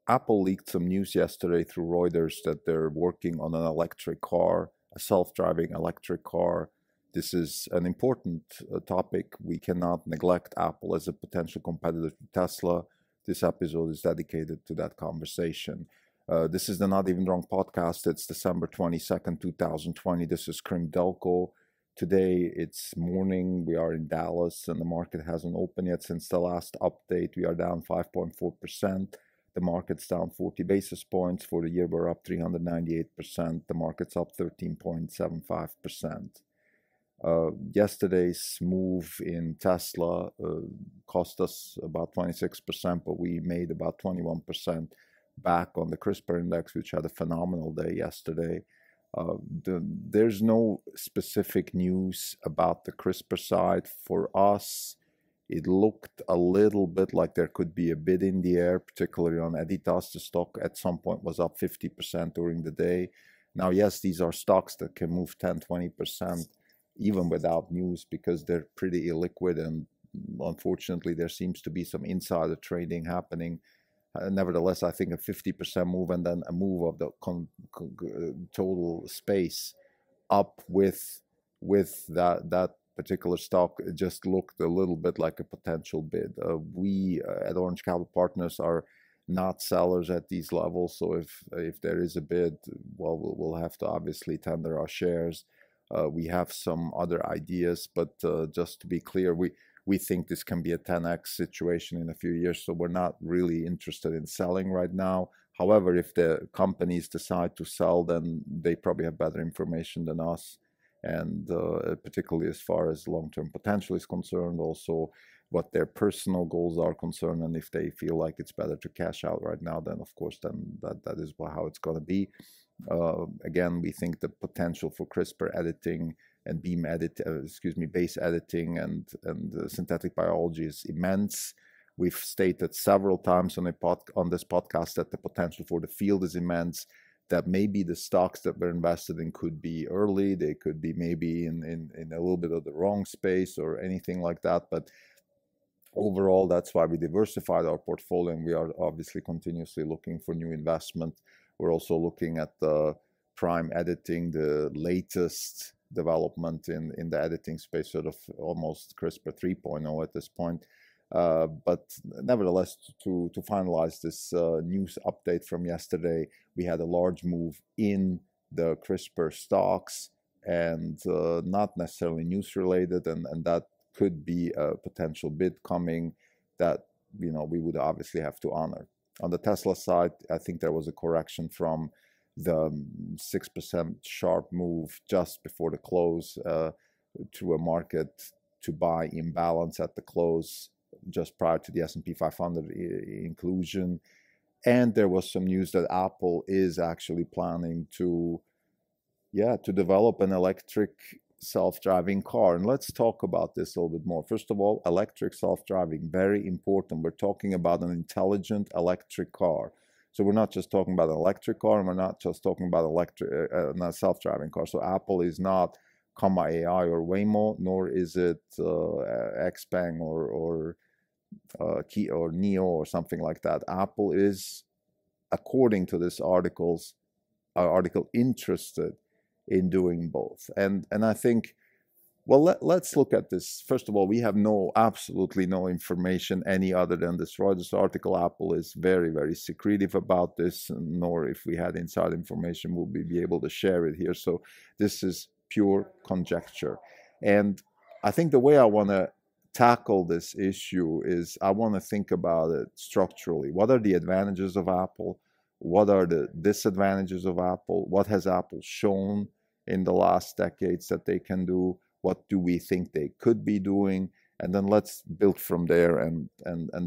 Apple leaked some news yesterday through Reuters that they're working on an electric car, a self-driving electric car. This is an important topic. We cannot neglect Apple as a potential competitor to Tesla. This episode is dedicated to that conversation. This is the Not Even Wrong podcast. It's December 22nd, 2020. This is Krim Delko. Today it's morning. We are in Dallas and the market hasn't opened yet since the last update. We are down 5.4%. The market's down 40 basis points. For the year, we're up 398%. The market's up 13.75%. Yesterday's move in Tesla cost us about 26%, but we made about 21% back on the CRISPR index, which had a phenomenal day yesterday. There's no specific news about the CRISPR side. For us, it looked a little bit like there could be a bid in the air, particularly on Editas. The stock at some point was up 50% during the day. Now, yes, these are stocks that can move 10, 20% even without news because they're pretty illiquid, and unfortunately there seems to be some insider trading happening. Nevertheless, I think a 50% move and then a move of the total space up with that particular stock just looked a little bit like a potential bid. We at Orange Capital Partners are not sellers at these levels, so if there is a bid, well, we'll have to obviously tender our shares. We have some other ideas, but just to be clear, we think this can be a 10x situation in a few years, so we're not really interested in selling right now. However, if the companies decide to sell, then they probably have better information than us, and particularly as far as long-term potential is concerned, also what their personal goals are concerned, and if they feel like it's better to cash out right now, then of course then that is how it's going to be. Again, we think the potential for CRISPR editing and base editing and synthetic biology is immense. We've stated several times on this podcast that the potential for the field is immense, that maybe the stocks that we're invested in could be early, they could be maybe in a little bit of the wrong space or anything like that, but overall, that's why we diversified our portfolio, and we are obviously continuously looking for new investment. We're also looking at the prime editing, the latest development in the editing space, sort of almost CRISPR 3.0 at this point. But nevertheless, to finalize this news update from yesterday, we had a large move in the CRISPR stocks, and not necessarily news related, and that could be a potential bid coming that we would obviously have to honor. On the Tesla side, I think there was a correction from the 6% sharp move just before the close to a market to buy imbalance at the close just prior to the S&P 500 inclusion. And there was some news that Apple is actually planning to develop an electric self-driving car. And let's talk about this a little bit more. First of all, electric self-driving, very important. We're talking about an intelligent electric car. So we're not just talking about an electric car, and we're not just talking about not self-driving car. So Apple is not Comma AI or Waymo, nor is it Xpeng or Key or Neo or something like that. Apple is, according to this article, interested in doing both. And I think, well, let's look at this. First of all, we have absolutely no information any other than this Reuters article. Apple is very, very secretive about this, nor if we had inside information would we be able to share it here. So this is pure conjecture. And I think the way I want to tackle this issue is I want to think about it structurally. What are the advantages of Apple? What are the disadvantages of Apple? What has Apple shown in the last decades that they can do? What do we think they could be doing? And then let's build from there and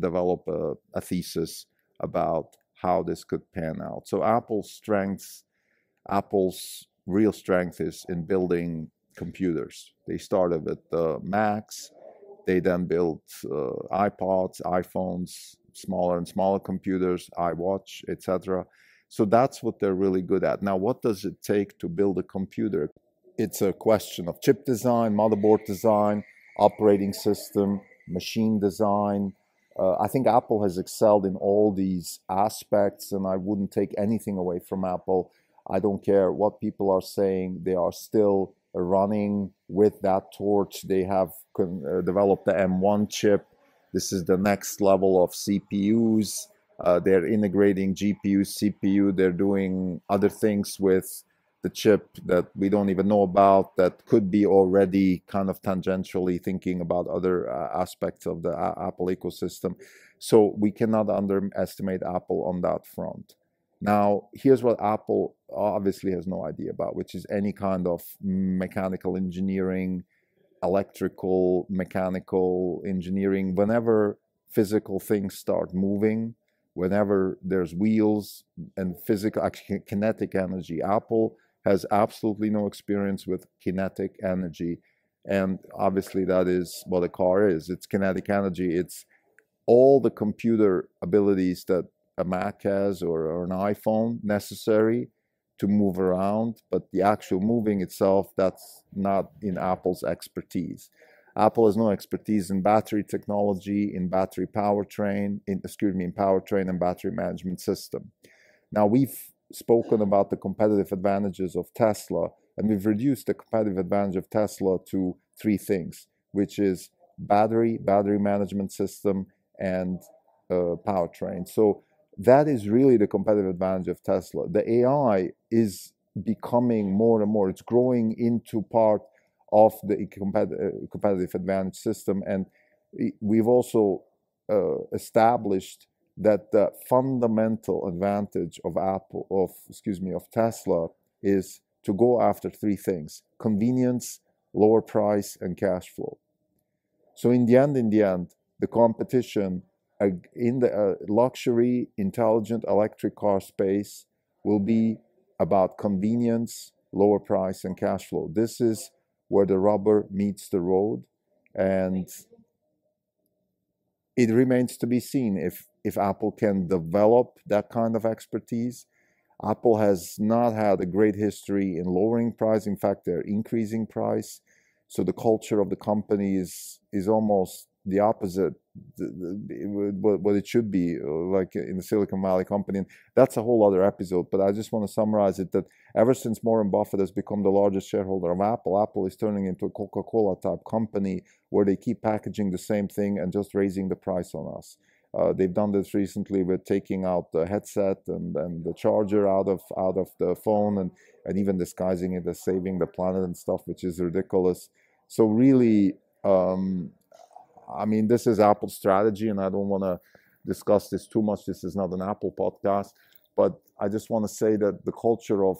develop a thesis about how this could pan out. So Apple's real strength is in building computers. They started with the Macs. They then built iPods, iPhones, smaller and smaller computers, iWatch, etc. So that's what they're really good at. Now, what does it take to build a computer? It's a question of chip design, motherboard design, operating system, machine design, I think Apple has excelled in all these aspects, and I wouldn't take anything away from Apple. I don't care what people are saying. They are still running with that torch. They have developed the M1 chip. This is the next level of CPUs. They're integrating GPU, CPU. They're doing other things with the chip that we don't even know about, that could be already kind of tangentially thinking about other aspects of the Apple ecosystem. So we cannot underestimate Apple on that front. Now, here's what Apple obviously has no idea about, which is any kind of mechanical engineering, electrical, mechanical engineering. Whenever physical things start moving, whenever there's wheels and physical, actually kinetic energy, Apple has absolutely no experience with kinetic energy. And obviously that is what a car is. It's kinetic energy. It's all the computer abilities that a Mac has or an iPhone necessary to move around, but the actual moving itself, that's not in Apple's expertise. Apple has no expertise in battery technology, in battery powertrain, in powertrain and battery management system. Now, we've spoken about the competitive advantages of Tesla, and we've reduced the competitive advantage of Tesla to three things, which is battery management system, and powertrain. So that is really the competitive advantage of Tesla. The AI is becoming more and more, it's growing into part of the competitive advantage system. And we've also established that the fundamental advantage of Tesla is to go after three things: convenience, lower price, and cash flow. So in the end, the competition in the luxury intelligent electric car space will be about convenience, lower price, and cash flow. This is where the rubber meets the road, and it remains to be seen if Apple can develop that kind of expertise. Apple has not had a great history in lowering price. In fact, they're increasing price. So the culture of the company is almost the opposite what it should be, like in the Silicon Valley company. And that's a whole other episode, but I just want to summarize it that ever since Warren Buffett has become the largest shareholder of Apple, Apple is turning into a Coca-Cola type company where they keep packaging the same thing and just raising the price on us. They've done this recently with taking out the headset and the charger out of the phone, and even disguising it as saving the planet and stuff, which is ridiculous. So really, I mean, this is Apple's strategy, and I don't want to discuss this too much. This is not an Apple podcast, but I just want to say that the culture of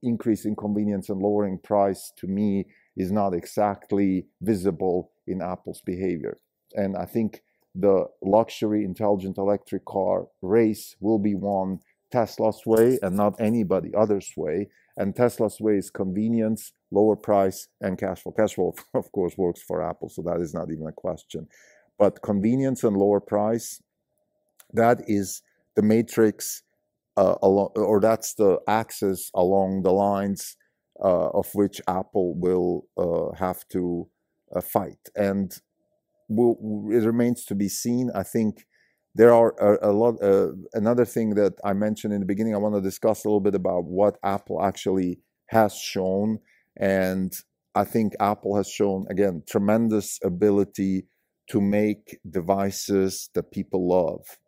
increasing convenience and lowering price, to me, is not exactly visible in Apple's behavior. And I think the luxury intelligent electric car race will be won Tesla's way and not anybody other's way. And Tesla's way is convenience, lower price, and cash flow. Cash flow, of course, works for Apple, so that is not even a question. But convenience and lower price, that is the matrix, or that's the axis along the lines of which Apple will have to fight. And it remains to be seen. I think there are a lot. Another thing that I mentioned in the beginning, I want to discuss a little bit about what Apple actually has shown. And I think Apple has shown, again, tremendous ability to make devices that people love.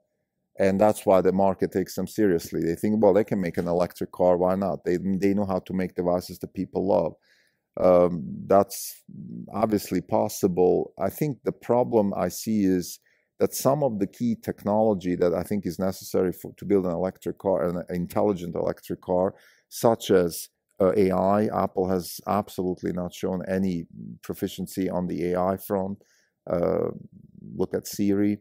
And that's why the market takes them seriously. They think, well, they can make an electric car. Why not? They know how to make devices that people love. That's obviously possible. I think the problem I see is that some of the key technology that I think is necessary to build an electric car, an intelligent electric car, such as AI, Apple has absolutely not shown any proficiency on the AI front. Look at Siri,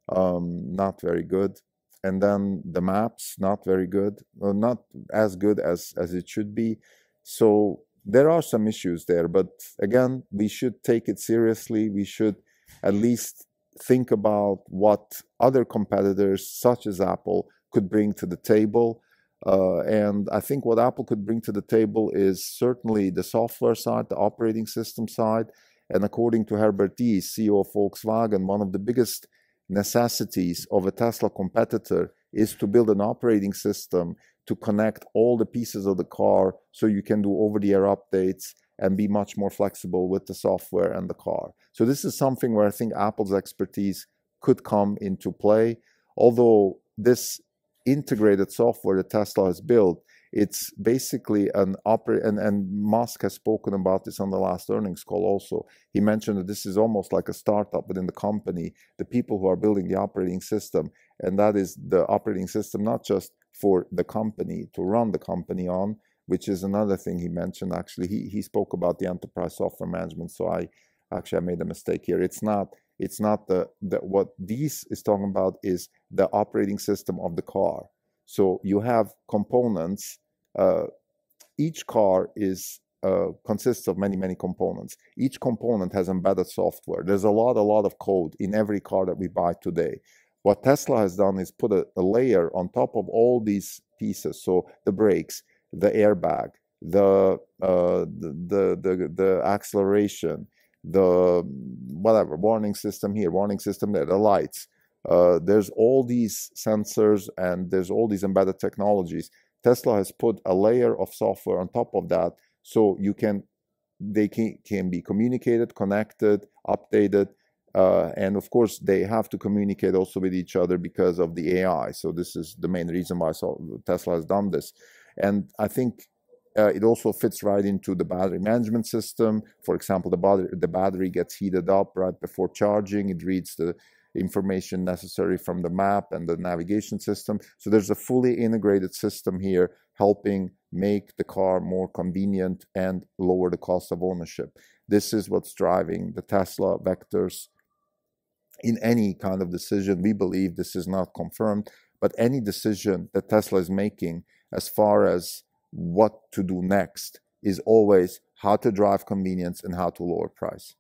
not very good. And then the maps, not very good, not as good as it should be. So there are some issues there, but again, we should take it seriously. We should at least think about what other competitors, such as Apple, could bring to the table. And I think what Apple could bring to the table is certainly the software side, the operating system side. And according to Herbert Diess, CEO of Volkswagen, one of the biggest necessities of a Tesla competitor is to build an operating system to connect all the pieces of the car so you can do over-the-air updates and be much more flexible with the software and the car. So this is something where I think Apple's expertise could come into play. Although this integrated software that Tesla has built, it's basically an and Musk has spoken about this on the last earnings call also. He mentioned that this is almost like a startup within the company, the people who are building the operating system, and that is the operating system not just for the company to run the company on, which is another thing he mentioned. Actually, he spoke about the enterprise software management, so I made a mistake here. It's not the what these is talking about is the operating system of the car. So you have components. Each car is consists of many components. Each component has embedded software. There's a lot of code in every car that we buy today. What Tesla has done is put a layer on top of all these pieces. So the brakes, the airbag, the acceleration, the whatever warning system here, warning system there, the lights. There's all these sensors and there's all these embedded technologies. Tesla has put a layer of software on top of that, so they can be communicated, connected, updated, and of course they have to communicate also with each other because of the AI. So this is the main reason why Tesla has done this, and I think it also fits right into the battery management system. For example, the battery gets heated up right before charging. It reads the information necessary from the map and the navigation system. So there's a fully integrated system here helping make the car more convenient and lower the cost of ownership. This is what's driving the Tesla vectors in any kind of decision. We believe this is not confirmed, but any decision that Tesla is making as far as what to do next is always how to drive convenience and how to lower price.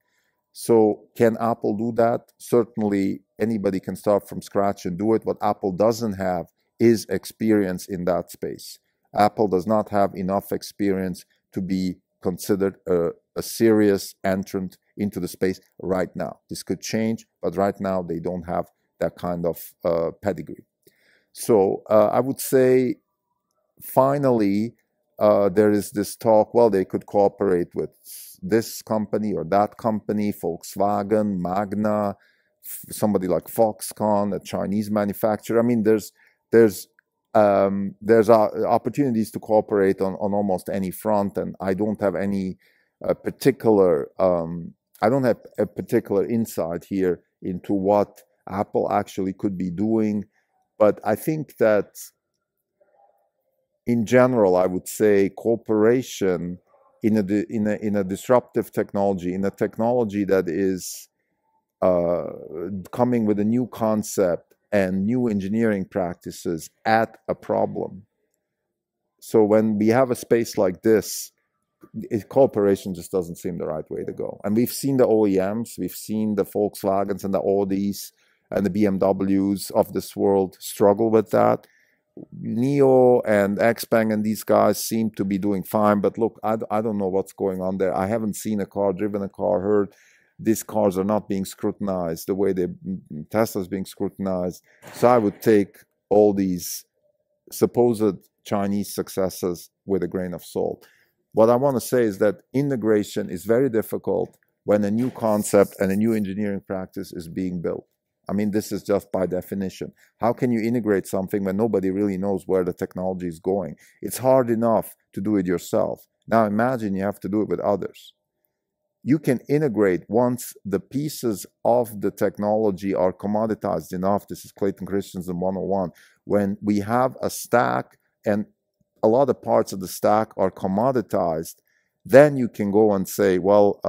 So can Apple do that? Certainly anybody can start from scratch and do it. What Apple doesn't have is experience in that space. Apple does not have enough experience to be considered a serious entrant into the space right now. This could change, but right now they don't have that kind of pedigree. So I would say finally, there is this talk, well, they could cooperate with this company or that company, Volkswagen, Magna, somebody like Foxconn, a Chinese manufacturer. I mean, there's opportunities to cooperate on almost any front, and I don't have any particular insight here into what Apple actually could be doing, but I think that in general, I would say cooperation in a disruptive technology, in a technology that is coming with a new concept and new engineering practices at a problem. So when we have a space like this, cooperation just doesn't seem the right way to go. And we've seen the OEMs, we've seen the Volkswagens and the Audis and the BMWs of this world struggle with that. NIO and XPeng and these guys seem to be doing fine, but look, I don't know what's going on there. I haven't seen a car, driven a car, heard these cars are not being scrutinized the way Tesla's being scrutinized. So I would take all these supposed Chinese successes with a grain of salt. What I want to say is that integration is very difficult when a new concept and a new engineering practice is being built. I mean, this is just by definition. How can you integrate something when nobody really knows where the technology is going? It's hard enough to do it yourself. Now imagine you have to do it with others. You can integrate once the pieces of the technology are commoditized enough. This is Clayton Christensen 101. When we have a stack and a lot of parts of the stack are commoditized, then you can go and say, well,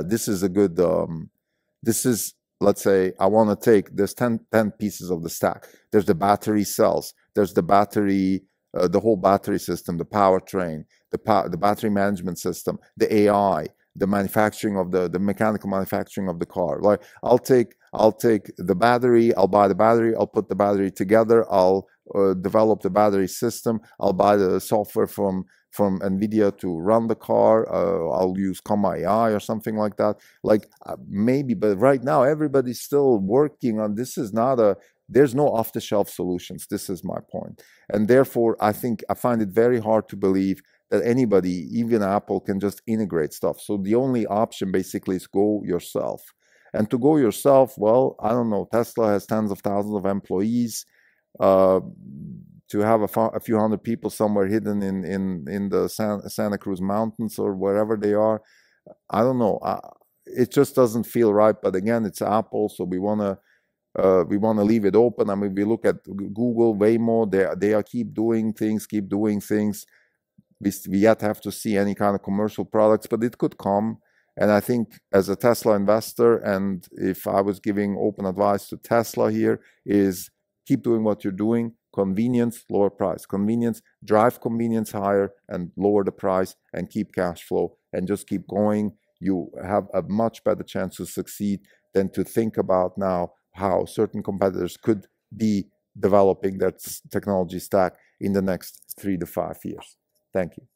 this is a good, let's say I want to take, there's 10 pieces of the stack. There's the battery cells. There's the battery, the whole battery system, the powertrain, the battery management system, the AI, the manufacturing of the mechanical manufacturing of the car. Like I'll take the battery, I'll buy the battery, I'll put the battery together, I'll develop the battery system, I'll buy the software from from NVIDIA to run the car. I'll use Comma AI or something like that. Like maybe, but right now everybody's still working on this. Is not a There's no off-the-shelf solutions. This is my point, and therefore I find it very hard to believe that anybody, even Apple, can just integrate stuff. So the only option basically is go yourself. And to go yourself, well, I don't know. Tesla has tens of thousands of employees. Uh, to have a few hundred people somewhere hidden in the Santa Cruz Mountains or wherever they are, I don't know. It just doesn't feel right. But again, it's Apple, so we want to leave it open. I mean, we look at Google, Waymo. They keep doing things. We yet have to see any kind of commercial products, but it could come. And I think as a Tesla investor, and if I was giving open advice to Tesla here, is keep doing what you're doing. Convenience, lower price. Convenience, drive convenience higher and lower the price and keep cash flow and just keep going. You have a much better chance to succeed than to think about now how certain competitors could be developing their technology stack in the next 3 to 5 years. Thank you.